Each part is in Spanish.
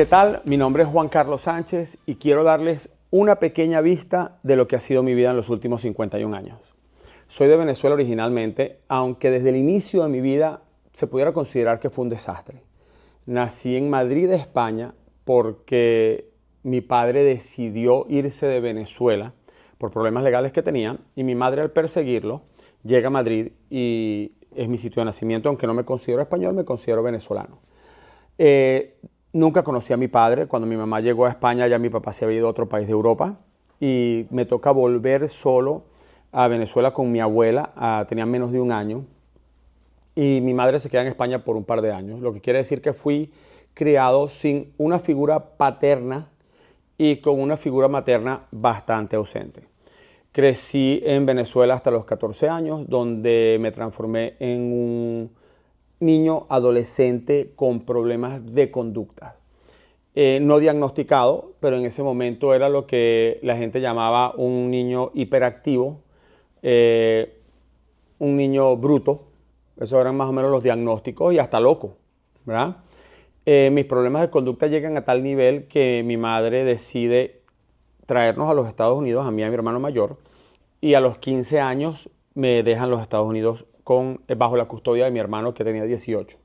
¿Qué tal? Mi nombre es Juan Carlos Sánchez y quiero darles una pequeña vista de lo que ha sido mi vida en los últimos 51 años. Soy de Venezuela originalmente, aunque desde el inicio de mi vida se pudiera considerar que fue un desastre. Nací en Madrid, España, porque mi padre decidió irse de Venezuela por problemas legales que tenía y mi madre, al perseguirlo, llega a Madrid y es mi sitio de nacimiento. Aunque no me considero español, me considero venezolano. Nunca conocí a mi padre. Cuando mi mamá llegó a España, ya mi papá se había ido a otro país de Europa y me toca volver solo a Venezuela con mi abuela. Tenía menos de un año y mi madre se queda en España por un par de años, lo que quiere decir que fui criado sin una figura paterna y con una figura materna bastante ausente. Crecí en Venezuela hasta los 14 años, donde me transformé en un niño adolescente con problemas de conducta. No diagnosticado, pero en ese momento era lo que la gente llamaba un niño hiperactivo, un niño bruto. Esos eran más o menos los diagnósticos, y hasta loco, ¿verdad? Mis problemas de conducta llegan a tal nivel que mi madre decide traernos a los Estados Unidos, a mí y a mi hermano mayor, y a los 15 años me dejan los Estados Unidos bajo la custodia de mi hermano, que tenía 18.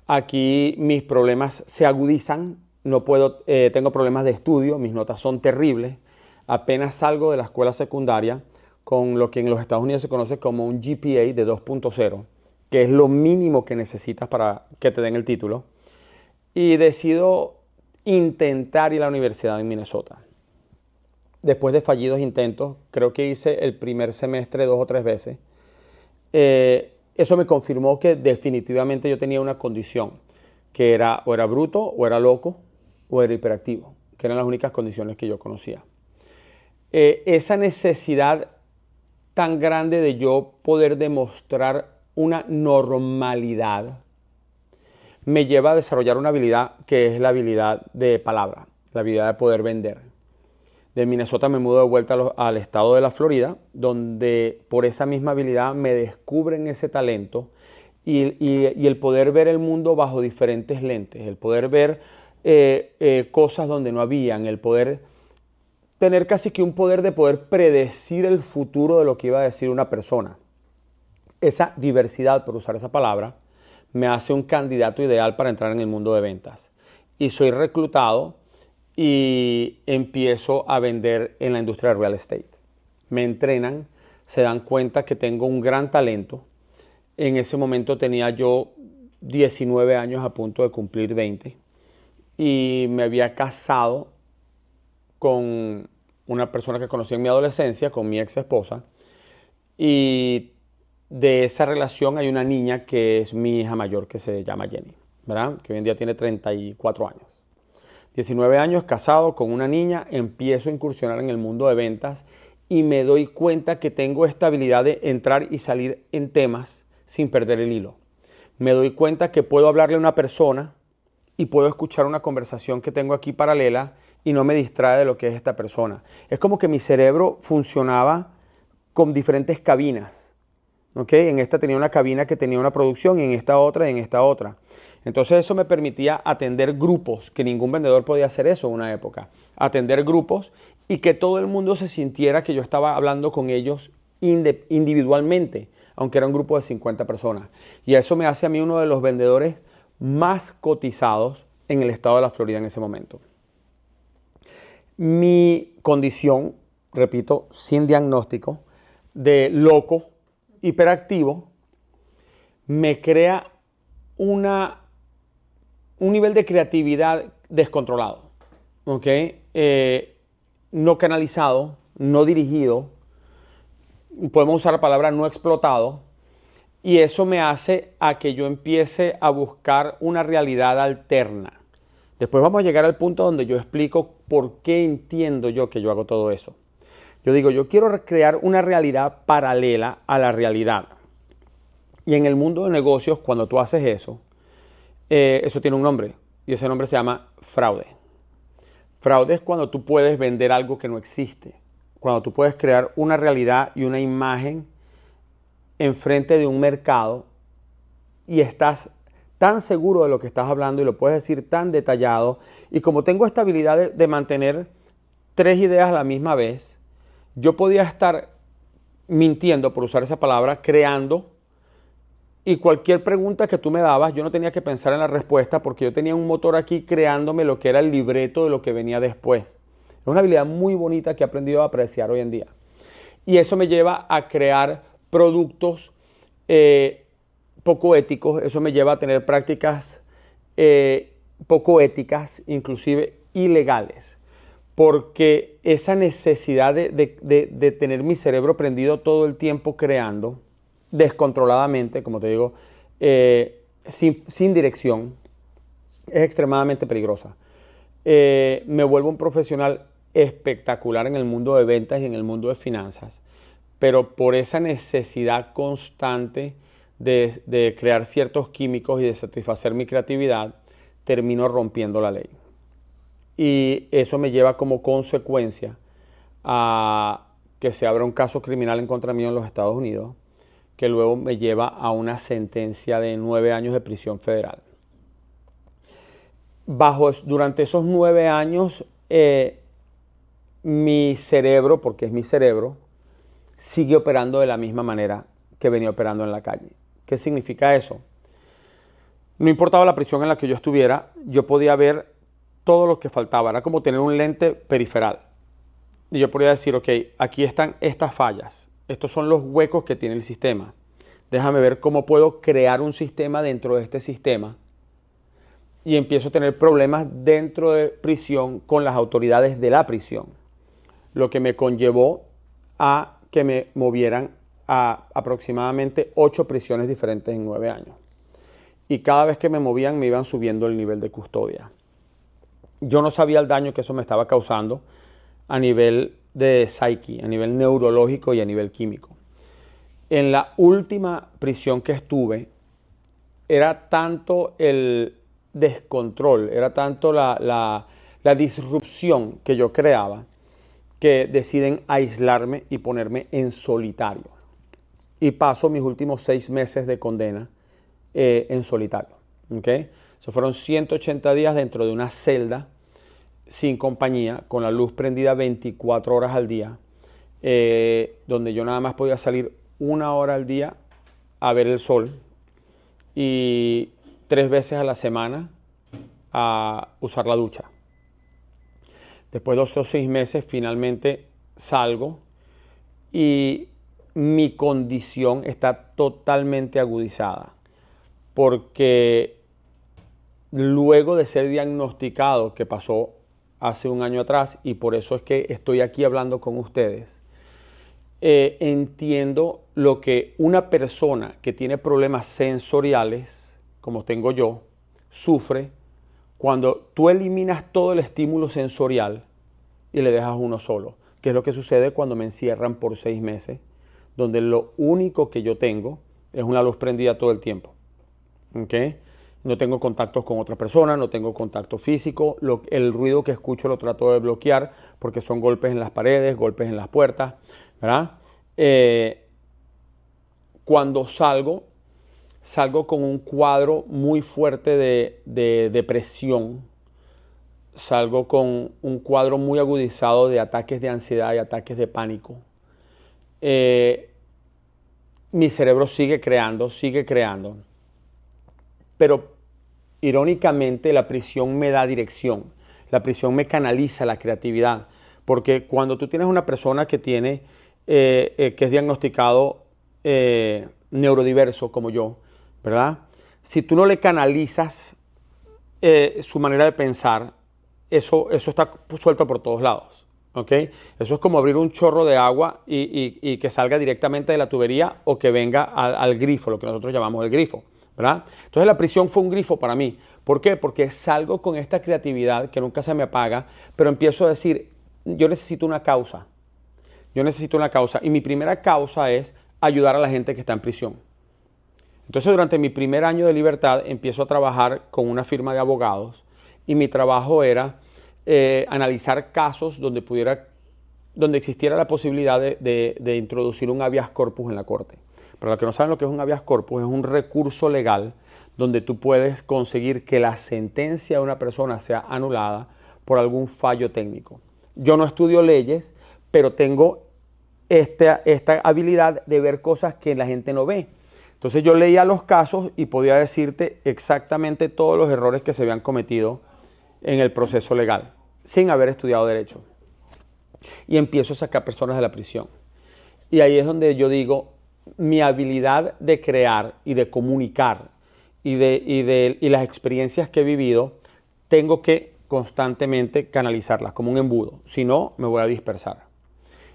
Aquí mis problemas se agudizan, tengo problemas de estudio, mis notas son terribles. Apenas salgo de la escuela secundaria con lo que en los Estados Unidos se conoce como un GPA de 2.0, que es lo mínimo que necesitas para que te den el título. Y decido intentar ir a la universidad en Minnesota. Después de fallidos intentos, creo que hice el primer semestre 2 o 3 veces. Eso me confirmó que definitivamente yo tenía una condición, que era o era bruto, o era loco, o era hiperactivo, que eran las únicas condiciones que yo conocía. Esa necesidad tan grande de yo poder demostrar una normalidad me lleva a desarrollar una habilidad que es la habilidad de palabra, la habilidad de poder vender. De Minnesota me mudo de vuelta al estado de la Florida, donde por esa misma habilidad me descubren ese talento y el poder ver el mundo bajo diferentes lentes, el poder ver cosas donde no habían, el poder tener casi que un poder de poder predecir el futuro de lo que iba a decir una persona. Esa diversidad, por usar esa palabra, me hace un candidato ideal para entrar en el mundo de ventas. Y soy reclutado y empiezo a vender en la industria de real estate. Me entrenan, se dan cuenta que tengo un gran talento. En ese momento tenía yo 19 años, a punto de cumplir 20, y me había casado con una persona que conocí en mi adolescencia, con mi ex esposa, y de esa relación hay una niña que es mi hija mayor, que se llama Jenny, ¿verdad? Que hoy en día tiene 34 años. 19 años, casado con una niña, empiezo a incursionar en el mundo de ventas y me doy cuenta que tengo esta habilidad de entrar y salir en temas sin perder el hilo. Me doy cuenta que puedo hablarle a una persona y puedo escuchar una conversación que tengo aquí paralela y no me distrae de lo que es esta persona. Es como que mi cerebro funcionaba con diferentes cabinas. ¿Okay? En esta tenía una cabina que tenía una producción y en esta otra y en esta otra. Entonces eso me permitía atender grupos, que ningún vendedor podía hacer eso en una época. Atender grupos y que todo el mundo se sintiera que yo estaba hablando con ellos individualmente, aunque era un grupo de 50 personas. Y eso me hace a mí uno de los vendedores más cotizados en el estado de la Florida en ese momento. Mi condición, repito, sin diagnóstico, de loco, hiperactivo, me crea un nivel de creatividad descontrolado, ¿okay? No canalizado, no dirigido, podemos usar la palabra no explotado, y eso me hace a que yo empiece a buscar una realidad alterna. Después vamos a llegar al punto donde yo explico por qué entiendo yo que yo hago todo eso. Yo digo, yo quiero recrear una realidad paralela a la realidad. Y en el mundo de negocios, cuando tú haces eso, eso tiene un nombre. Y ese nombre se llama fraude. Fraude es cuando tú puedes vender algo que no existe. Cuando tú puedes crear una realidad y una imagen enfrente de un mercado y estás tan seguro de lo que estás hablando y lo puedes decir tan detallado. Y como tengo esta habilidad de mantener 3 ideas a la misma vez, yo podía estar mintiendo, por usar esa palabra, creando, y cualquier pregunta que tú me dabas, yo no tenía que pensar en la respuesta porque yo tenía un motor aquí creándome lo que era el libreto de lo que venía después. Es una habilidad muy bonita que he aprendido a apreciar hoy en día. Y eso me lleva a crear productos poco éticos, eso me lleva a tener prácticas poco éticas, inclusive ilegales, porque esa necesidad de tener mi cerebro prendido todo el tiempo creando, descontroladamente, como te digo, sin dirección, es extremadamente peligrosa. Me vuelvo un profesional espectacular en el mundo de ventas y en el mundo de finanzas, pero por esa necesidad constante de crear ciertos químicos y de satisfacer mi creatividad, termino rompiendo la ley. Y eso me lleva como consecuencia a que se abra un caso criminal en contra mío en los Estados Unidos, que luego me lleva a una sentencia de 9 años de prisión federal. Durante esos 9 años, mi cerebro, porque es mi cerebro, sigue operando de la misma manera que venía operando en la calle. ¿Qué significa eso? No importaba la prisión en la que yo estuviera, yo podía ver todo lo que faltaba. Era como tener un lente periferal. Y yo podía decir, ok, aquí están estas fallas. Estos son los huecos que tiene el sistema. Déjame ver cómo puedo crear un sistema dentro de este sistema. Y empiezo a tener problemas dentro de prisión con las autoridades de la prisión. Lo que me conllevó a que me movieran a aproximadamente 8 prisiones diferentes en 9 años. Y cada vez que me movían me iban subiendo el nivel de custodia. Yo no sabía el daño que eso me estaba causando a nivel de psique, a nivel neurológico y a nivel químico. En la última prisión que estuve, era tanto el descontrol, era tanto la disrupción que yo creaba, que deciden aislarme y ponerme en solitario. Y paso mis últimos 6 meses de condena en solitario. ¿Okay? Eso fueron 180 días dentro de una celda sin compañía, con la luz prendida 24 horas al día, donde yo nada más podía salir 1 hora al día a ver el sol y 3 veces a la semana a usar la ducha. Después de esos 6 meses finalmente salgo y mi condición está totalmente agudizada, porque luego de ser diagnosticado, que pasó hace 1 año atrás, y por eso es que estoy aquí hablando con ustedes, entiendo lo que una persona que tiene problemas sensoriales, como tengo yo, sufre cuando tú eliminas todo el estímulo sensorial y le dejas uno solo, que es lo que sucede cuando me encierran por 6 meses, donde lo único que yo tengo es una luz prendida todo el tiempo. ¿Okay? No tengo contactos con otras personas, no tengo contacto físico, el ruido que escucho lo trato de bloquear porque son golpes en las paredes, golpes en las puertas, ¿verdad? Cuando salgo con un cuadro muy fuerte de depresión, salgo con un cuadro muy agudizado de ataques de ansiedad y ataques de pánico. Mi cerebro sigue creando, pero irónicamente la prisión me da dirección, la prisión me canaliza la creatividad, porque cuando tú tienes una persona que tiene, que es diagnosticado neurodiverso como yo, ¿verdad? Si tú no le canalizas su manera de pensar, eso está suelto por todos lados. ¿Okay? Eso es como abrir un chorro de agua y que salga directamente de la tubería o que venga al grifo, lo que nosotros llamamos el grifo, ¿verdad? Entonces la prisión fue un grifo para mí. ¿Por qué? Porque salgo con esta creatividad que nunca se me apaga, pero empiezo a decir, yo necesito una causa. Yo necesito una causa. Y mi primera causa es ayudar a la gente que está en prisión. Entonces durante mi primer año de libertad empiezo a trabajar con una firma de abogados y mi trabajo era analizar casos donde existiera la posibilidad de introducir un habeas corpus en la corte. Para los que no saben lo que es un habeas corpus, es un recurso legal donde tú puedes conseguir que la sentencia de una persona sea anulada por algún fallo técnico. Yo no estudio leyes, pero tengo esta habilidad de ver cosas que la gente no ve. Entonces yo leía los casos y podía decirte exactamente todos los errores que se habían cometido en el proceso legal, sin haber estudiado derecho. Y empiezo a sacar personas de la prisión. Y ahí es donde yo digo, mi habilidad de crear y de comunicar y las experiencias que he vivido, tengo que constantemente canalizarlas como un embudo. Si no, me voy a dispersar.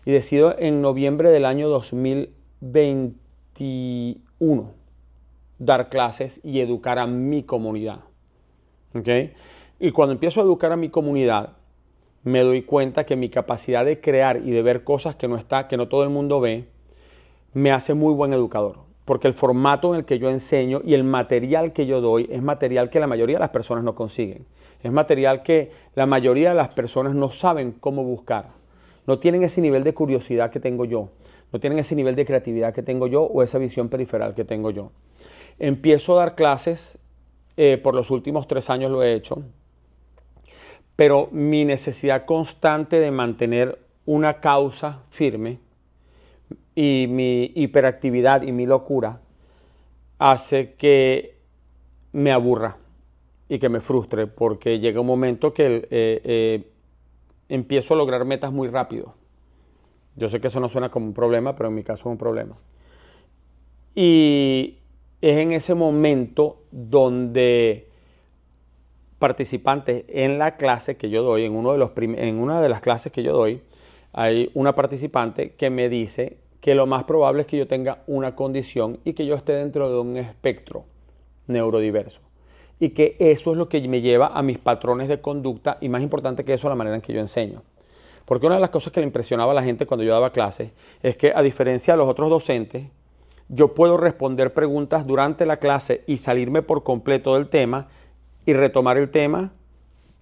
Y decido en noviembre del año 2021 dar clases y educar a mi comunidad. ¿Okay? Y cuando empiezo a educar a mi comunidad, me doy cuenta que mi capacidad de crear y de ver cosas que no todo el mundo ve, me hace muy buen educador. Porque el formato en el que yo enseño y el material que yo doy es material que la mayoría de las personas no consiguen. Es material que la mayoría de las personas no saben cómo buscar. No tienen ese nivel de curiosidad que tengo yo. No tienen ese nivel de creatividad que tengo yo o esa visión periferal que tengo yo. Empiezo a dar clases, por los últimos 3 años lo he hecho, pero mi necesidad constante de mantener una causa firme y mi hiperactividad y mi locura hace que me aburra y que me frustre, porque llega un momento que empiezo a lograr metas muy rápido. Yo sé que eso no suena como un problema, pero en mi caso es un problema. Y es en ese momento donde participantes en la clase que yo doy, en una de las clases que yo doy, hay una participante que me dice que lo más probable es que yo tenga una condición y que yo esté dentro de un espectro neurodiverso. Y que eso es lo que me lleva a mis patrones de conducta y, más importante que eso, la manera en que yo enseño. Porque una de las cosas que le impresionaba a la gente cuando yo daba clases es que, a diferencia de los otros docentes, yo puedo responder preguntas durante la clase y salirme por completo del tema y retomar el tema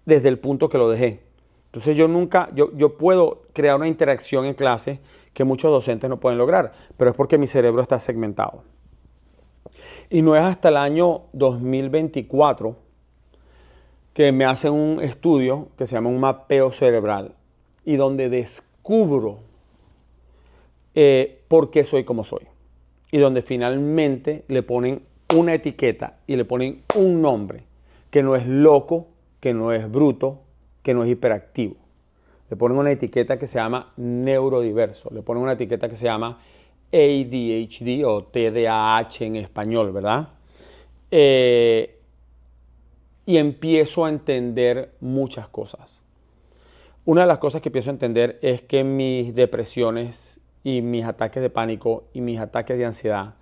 desde el punto que lo dejé. Entonces yo puedo crear una interacción en clase que muchos docentes no pueden lograr, pero es porque mi cerebro está segmentado. Y no es hasta el año 2024 que me hacen un estudio que se llama un mapeo cerebral y donde descubro por qué soy como soy. Y donde finalmente le ponen una etiqueta y le ponen un nombre, que no es loco, que no es bruto, que no es hiperactivo. Le ponen una etiqueta que se llama neurodiverso, le ponen una etiqueta que se llama ADHD o TDAH en español, ¿verdad? Y empiezo a entender muchas cosas. Una de las cosas que empiezo a entender es que mis depresiones y mis ataques de pánico y mis ataques de ansiedad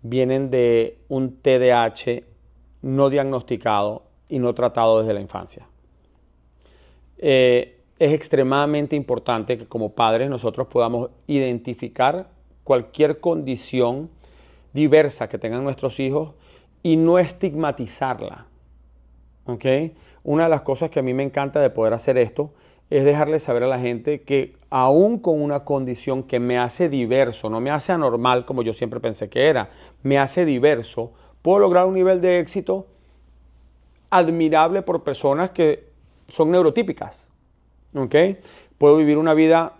vienen de un TDAH no diagnosticado y no tratado desde la infancia. Es extremadamente importante que como padres nosotros podamos identificar cualquier condición diversa que tengan nuestros hijos y no estigmatizarla. ¿Okay? Una de las cosas que a mí me encanta de poder hacer esto es dejarle saber a la gente que aún con una condición que me hace diverso, no me hace anormal como yo siempre pensé que era, me hace diverso, puedo lograr un nivel de éxito admirable por personas que son neurotípicas. ¿Okay? Puedo vivir una vida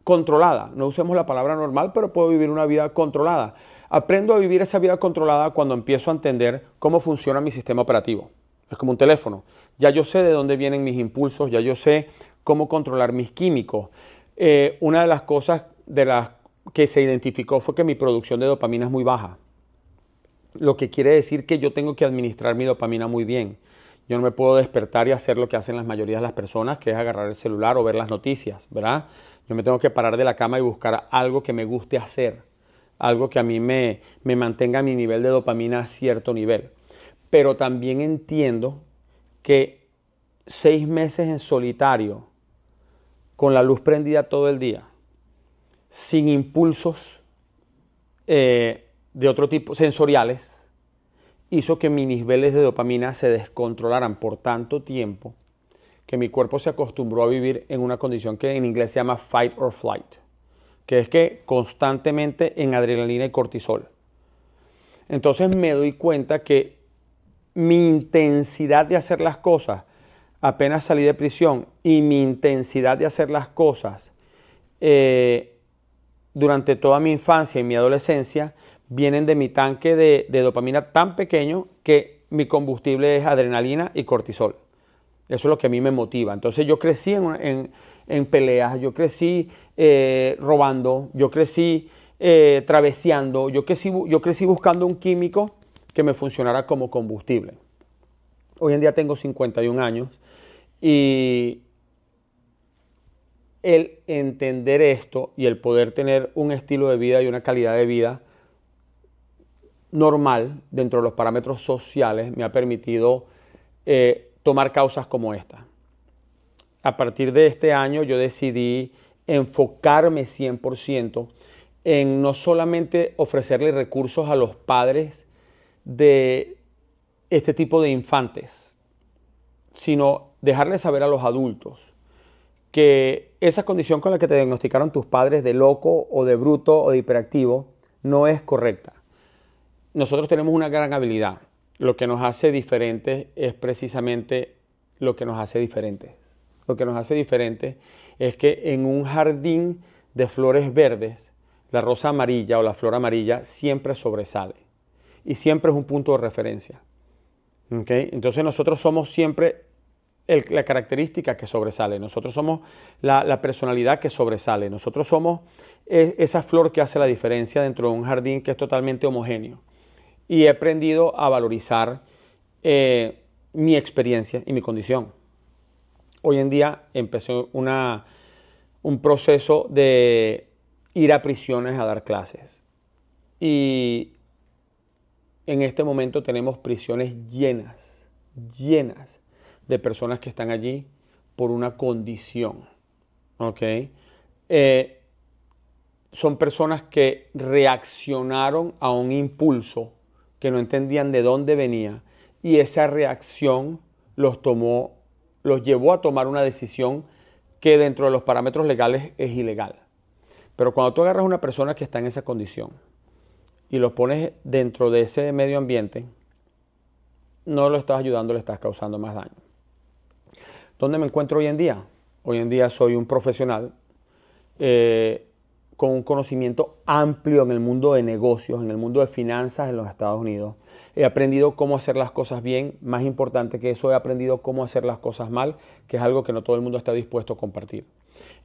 controlada. No usemos la palabra normal, pero puedo vivir una vida controlada. Aprendo a vivir esa vida controlada cuando empiezo a entender cómo funciona mi sistema operativo. Es como un teléfono. Ya yo sé de dónde vienen mis impulsos, ya yo sé cómo controlar mis químicos. Una de las cosas que se identificó fue que mi producción de dopamina es muy baja. Lo que quiere decir que yo tengo que administrar mi dopamina muy bien. Yo no me puedo despertar y hacer lo que hacen la mayoría de las personas, que es agarrar el celular o ver las noticias, ¿verdad? Yo me tengo que parar de la cama y buscar algo que me guste hacer, algo que a mí me mantenga mi nivel de dopamina a cierto nivel. Pero también entiendo que 6 meses en solitario, con la luz prendida todo el día, sin impulsos de otro tipo, sensoriales, hizo que mis niveles de dopamina se descontrolaran por tanto tiempo que mi cuerpo se acostumbró a vivir en una condición que en inglés se llama fight or flight, que es que constantemente en adrenalina y cortisol. Entonces me doy cuenta que mi intensidad de hacer las cosas, apenas salí de prisión, y mi intensidad de hacer las cosas durante toda mi infancia y mi adolescencia, vienen de mi tanque de dopamina tan pequeño que mi combustible es adrenalina y cortisol. Eso es lo que a mí me motiva. Entonces yo crecí en peleas, yo crecí robando, yo crecí traveseando, yo crecí buscando un químico que me funcionara como combustible. Hoy en día tengo 51 años y el entender esto y el poder tener un estilo de vida y una calidad de vida normal dentro de los parámetros sociales me ha permitido tomar causas como esta. A partir de este año yo decidí enfocarme 100% en no solamente ofrecerle recursos a los padres de este tipo de infantes, sino dejarles saber a los adultos que esa condición con la que te diagnosticaron tus padres de loco o de bruto o de hiperactivo no es correcta. Nosotros tenemos una gran habilidad. Lo que nos hace diferentes es precisamente lo que nos hace diferentes. Lo que nos hace diferentes es que en un jardín de flores verdes, la rosa amarilla o la flor amarilla siempre sobresale y siempre es un punto de referencia. ¿Okay? Entonces nosotros somos siempre la característica que sobresale, nosotros somos la personalidad que sobresale, nosotros somos esa flor que hace la diferencia dentro de un jardín que es totalmente homogéneo. Y he aprendido a valorizar mi experiencia y mi condición. Hoy en día empecé un proceso de ir a prisiones a dar clases. Y en este momento tenemos prisiones llenas de personas que están allí por una condición. ¿Okay? Son personas que reaccionaron a un impulso que no entendían de dónde venía y esa reacción los llevó a tomar una decisión que dentro de los parámetros legales es ilegal. Pero cuando tú agarras a una persona que está en esa condición y lo pones dentro de ese medio ambiente, no lo estás ayudando, le estás causando más daño. ¿Dónde me encuentro hoy en día? Hoy en día soy un profesional con un conocimiento amplio en el mundo de negocios, en el mundo de finanzas en los Estados Unidos. He aprendido cómo hacer las cosas bien. Más importante que eso, he aprendido cómo hacer las cosas mal, que es algo que no todo el mundo está dispuesto a compartir.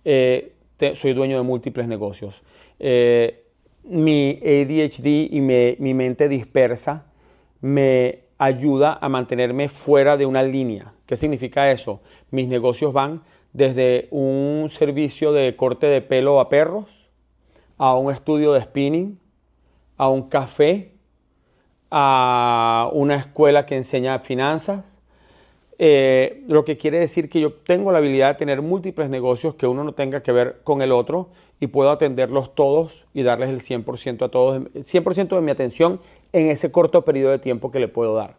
Soy dueño de múltiples negocios. Mi ADHD y mi mente dispersa me ayuda a mantenerme fuera de una línea. ¿Qué significa eso? Mis negocios van desde un servicio de corte de pelo a perros, a un estudio de spinning, a un café, a una escuela que enseña finanzas. Lo que quiere decir que yo tengo la habilidad de tener múltiples negocios que uno no tenga que ver con el otro y puedo atenderlos todos y darles el 100% a todos, el 100% de mi atención en ese corto periodo de tiempo que le puedo dar.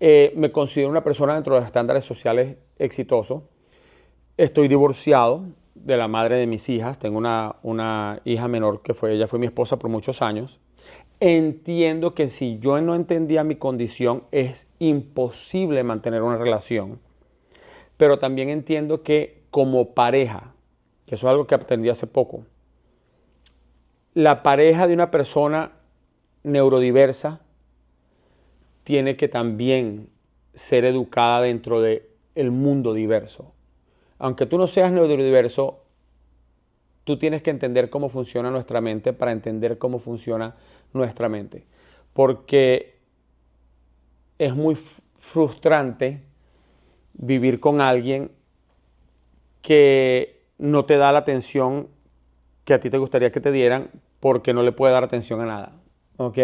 Me considero una persona dentro de los estándares sociales exitoso. Estoy divorciado de la madre de mis hijas. Tengo una hija menor que ella fue mi esposa por muchos años. Entiendo que si yo no entendía mi condición es imposible mantener una relación. Pero también entiendo que como pareja, que eso es algo que aprendí hace poco, la pareja de una persona neurodiversa tiene que también ser educada dentro del mundo diverso. Aunque tú no seas neurodiverso, tú tienes que entender cómo funciona nuestra mente para entender cómo funciona nuestra mente. Porque es muy frustrante vivir con alguien que no te da la atención que a ti te gustaría que te dieran porque no le puede dar atención a nada. ¿Ok?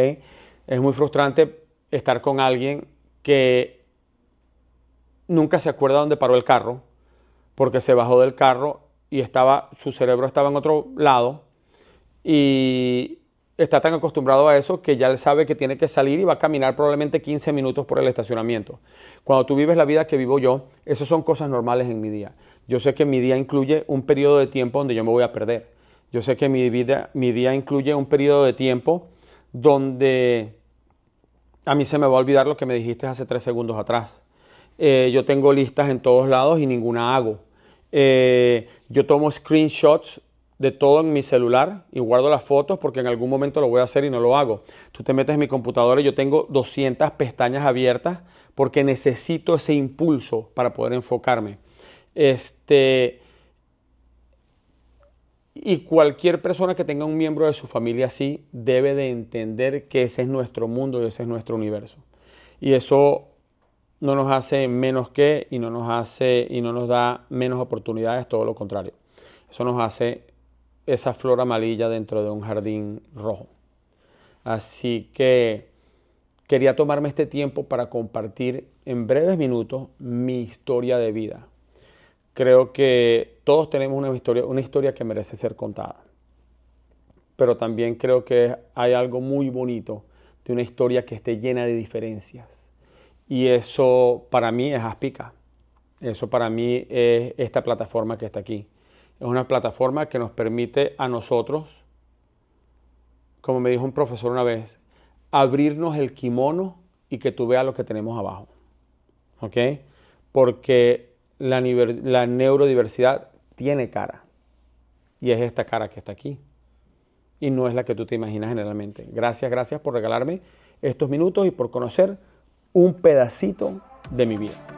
Es muy frustrante estar con alguien que nunca se acuerda dónde paró el carro porque se bajó del carro y su cerebro estaba en otro lado y está tan acostumbrado a eso que ya él sabe que tiene que salir y va a caminar probablemente 15 minutos por el estacionamiento. Cuando tú vives la vida que vivo yo, esas son cosas normales en mi día. Yo sé que mi día incluye un periodo de tiempo donde yo me voy a perder. Yo sé que mi día incluye un periodo de tiempo donde a mí se me va a olvidar lo que me dijiste hace 3 segundos atrás. Yo tengo listas en todos lados y ninguna hago. Yo tomo screenshots de todo en mi celular y guardo las fotos porque en algún momento lo voy a hacer y no lo hago. Tú te metes en mi computadora y yo tengo 200 pestañas abiertas porque necesito ese impulso para poder enfocarme. Y cualquier persona que tenga un miembro de su familia así debe de entender que ese es nuestro mundo y ese es nuestro universo. Y eso no nos hace menos que y no nos da menos oportunidades, todo lo contrario. Eso nos hace esa flor amarilla dentro de un jardín rojo. Así que quería tomarme este tiempo para compartir en breves minutos mi historia de vida. Creo que todos tenemos una historia que merece ser contada. Pero también creo que hay algo muy bonito de una historia que esté llena de diferencias. Y eso para mí es Aspica. Eso para mí es esta plataforma que está aquí. Es una plataforma que nos permite a nosotros, como me dijo un profesor una vez, abrirnos el kimono y que tú veas lo que tenemos abajo. ¿Ok? Porque la neurodiversidad tiene cara. Y es esta cara que está aquí. Y no es la que tú te imaginas generalmente. Gracias por regalarme estos minutos y por conocer un pedacito de mi vida.